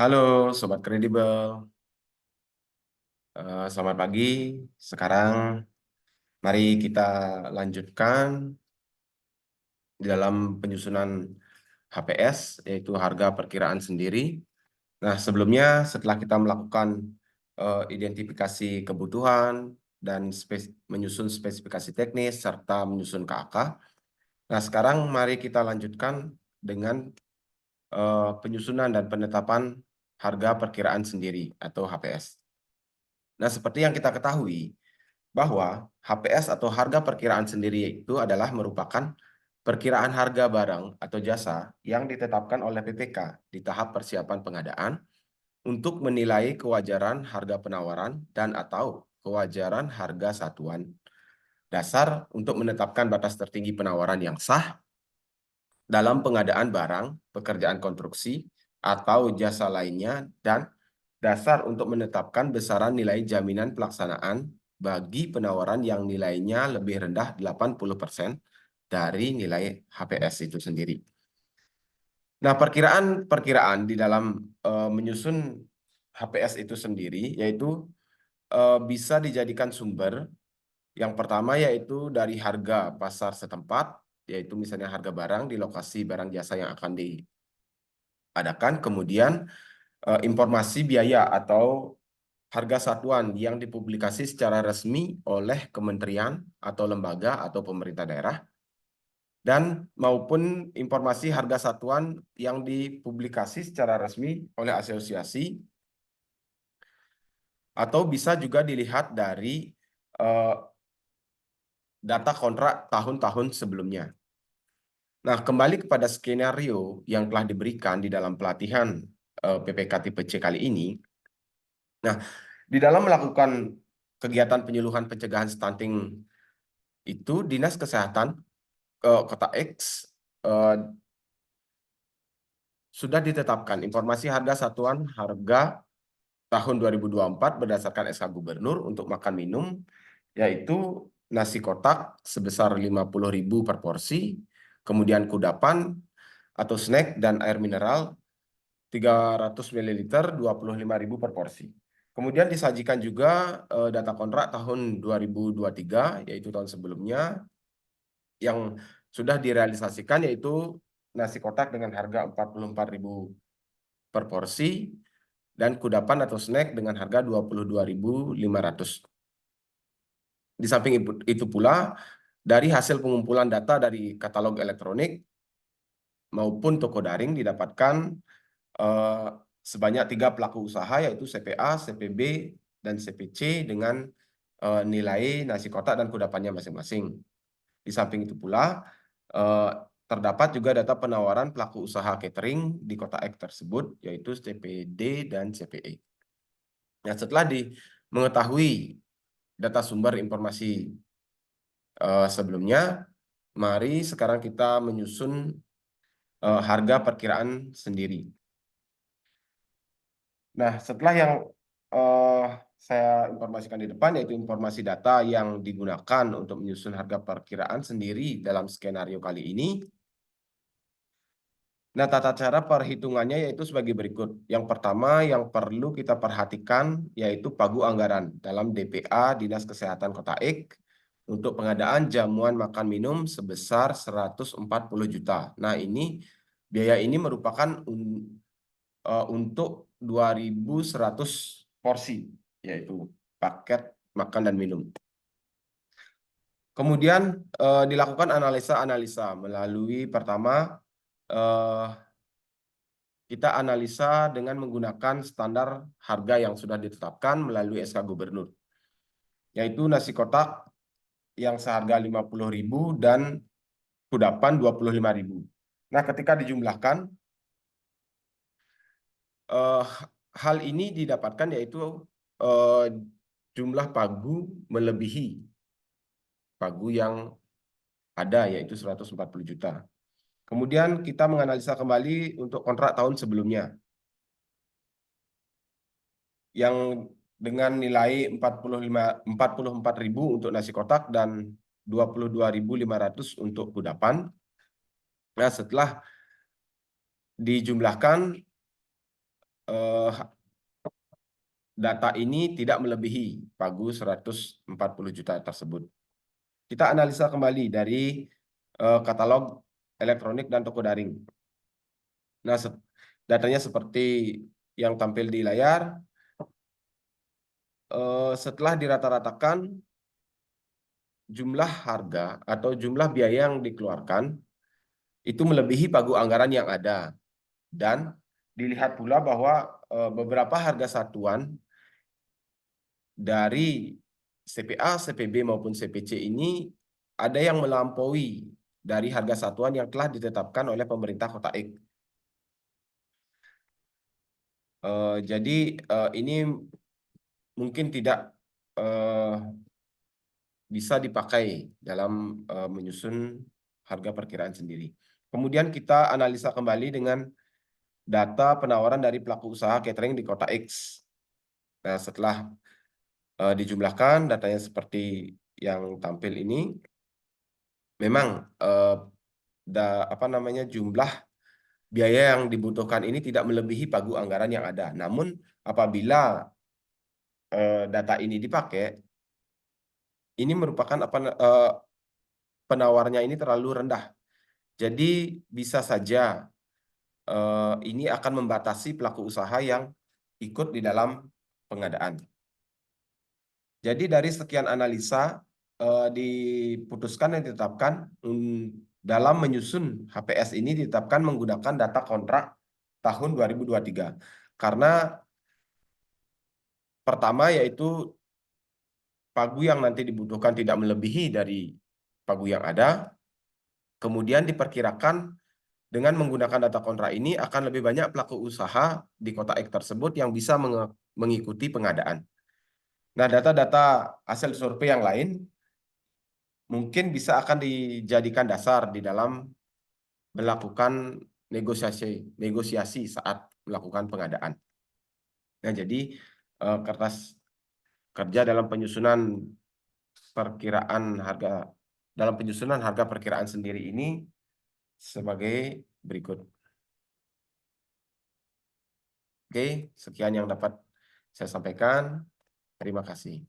Halo Sobat Kredibel. Selamat pagi. Sekarang mari kita lanjutkan di dalam penyusunan HPS, yaitu harga perkiraan sendiri. Nah, sebelumnya setelah kita melakukan identifikasi kebutuhan dan menyusun spesifikasi teknis serta menyusun KAK. Nah, sekarang mari kita lanjutkan dengan penyusunan dan penetapan harga perkiraan sendiri atau HPS. Nah, seperti yang kita ketahui, bahwa HPS atau harga perkiraan sendiri itu adalah merupakan perkiraan harga barang atau jasa yang ditetapkan oleh PPK di tahap persiapan pengadaan untuk menilai kewajaran harga penawaran dan atau kewajaran harga satuan dasar untuk menetapkan batas tertinggi penawaran yang sah dalam pengadaan barang, pekerjaan konstruksi, atau jasa lainnya, dan dasar untuk menetapkan besaran nilai jaminan pelaksanaan bagi penawaran yang nilainya lebih rendah 80% dari nilai HPS itu sendiri. Nah, perkiraan di dalam menyusun HPS itu sendiri yaitu bisa dijadikan sumber. Yang pertama yaitu dari harga pasar setempat, yaitu misalnya harga barang di lokasi barang jasa yang akan diadakan, kemudian informasi biaya atau harga satuan yang dipublikasi secara resmi oleh kementerian atau lembaga atau pemerintah daerah, dan maupun informasi harga satuan yang dipublikasi secara resmi oleh asosiasi, atau bisa juga dilihat dari eh, data kontrak tahun-tahun sebelumnya. Nah, kembali kepada skenario yang telah diberikan di dalam pelatihan PPK tipe C kali ini. Nah, di dalam melakukan kegiatan penyuluhan pencegahan stunting itu, Dinas Kesehatan Kota X eh, sudah ditetapkan informasi harga satuan harga tahun 2024 berdasarkan SK Gubernur untuk makan minum, yaitu nasi kotak sebesar 50.000 per porsi, kemudian kudapan atau snack dan air mineral 300 ml 25.000 per porsi. Kemudian disajikan juga data kontrak tahun 2023, yaitu tahun sebelumnya, yang sudah direalisasikan, yaitu nasi kotak dengan harga 44.000 per porsi dan kudapan atau snack dengan harga 22.500. Di samping itu pula, dari hasil pengumpulan data dari katalog elektronik maupun toko daring didapatkan eh, sebanyak 3 pelaku usaha, yaitu CPA, CPB, dan CPC dengan nilai nasi kotak dan kudapannya masing-masing. Di samping itu pula, eh, terdapat juga data penawaran pelaku usaha catering di kota X tersebut, yaitu CPD dan CPE. Nah, setelah mengetahui data sumber informasi sebelumnya, mari sekarang kita menyusun harga perkiraan sendiri. Nah, setelah yang eh, saya informasikan di depan, yaitu informasi data yang digunakan untuk menyusun harga perkiraan sendiri dalam skenario kali ini. Nah, tata cara perhitungannya yaitu sebagai berikut. Yang pertama yang perlu kita perhatikan yaitu pagu anggaran dalam DPA Dinas Kesehatan Kota X untuk pengadaan jamuan makan minum sebesar 140 juta. Nah, biaya ini merupakan untuk 2.100 porsi, yaitu paket makan dan minum. Kemudian dilakukan analisa-analisa melalui pertama eh, kita analisa dengan menggunakan standar harga yang sudah ditetapkan melalui SK Gubernur, yaitu nasi kotak yang seharga 50.000 dan kudapan 25.000. Nah, ketika dijumlahkan, eh, hal ini didapatkan yaitu eh, jumlah pagu melebihi pagu yang ada, yaitu 140 juta. Kemudian kita menganalisa kembali untuk kontrak tahun sebelumnya yang dengan nilai 44.000 untuk nasi kotak dan 22.500 untuk kudapan. Nah, setelah dijumlahkan data ini tidak melebihi pagu 140 juta tersebut. Kita analisa kembali dari katalog elektronik dan toko daring. Nah, datanya seperti yang tampil di layar. Setelah dirata-ratakan, jumlah harga atau jumlah biaya yang dikeluarkan itu melebihi pagu anggaran yang ada. Dan dilihat pula bahwa beberapa harga satuan dari CPA, CPB maupun CPC ini ada yang melampaui dari harga satuan yang telah ditetapkan oleh pemerintah Kota X. Jadi ini mungkin tidak bisa dipakai dalam menyusun harga perkiraan sendiri. Kemudian kita analisa kembali dengan data penawaran dari pelaku usaha catering di Kota X. Nah, setelah dijumlahkan datanya seperti yang tampil ini, memang jumlah biaya yang dibutuhkan ini tidak melebihi pagu anggaran yang ada. Namun apabila data ini dipakai, ini merupakan penawarnya ini terlalu rendah. Jadi bisa saja ini akan membatasi pelaku usaha yang ikut di dalam pengadaan. Jadi dari sekian analisa diputuskan dan ditetapkan dalam menyusun HPS ini ditetapkan menggunakan data kontrak tahun 2023. Karena pertama yaitu pagu yang nanti dibutuhkan tidak melebihi dari pagu yang ada. Kemudian diperkirakan dengan menggunakan data kontrak ini akan lebih banyak pelaku usaha di Kota X tersebut yang bisa mengikuti pengadaan. Nah, data-data hasil survei yang lain mungkin bisa akan dijadikan dasar di dalam melakukan negosiasi saat melakukan pengadaan. Nah, jadi kertas kerja dalam penyusunan harga perkiraan sendiri ini sebagai berikut. Oke, sekian yang dapat saya sampaikan. Terima kasih.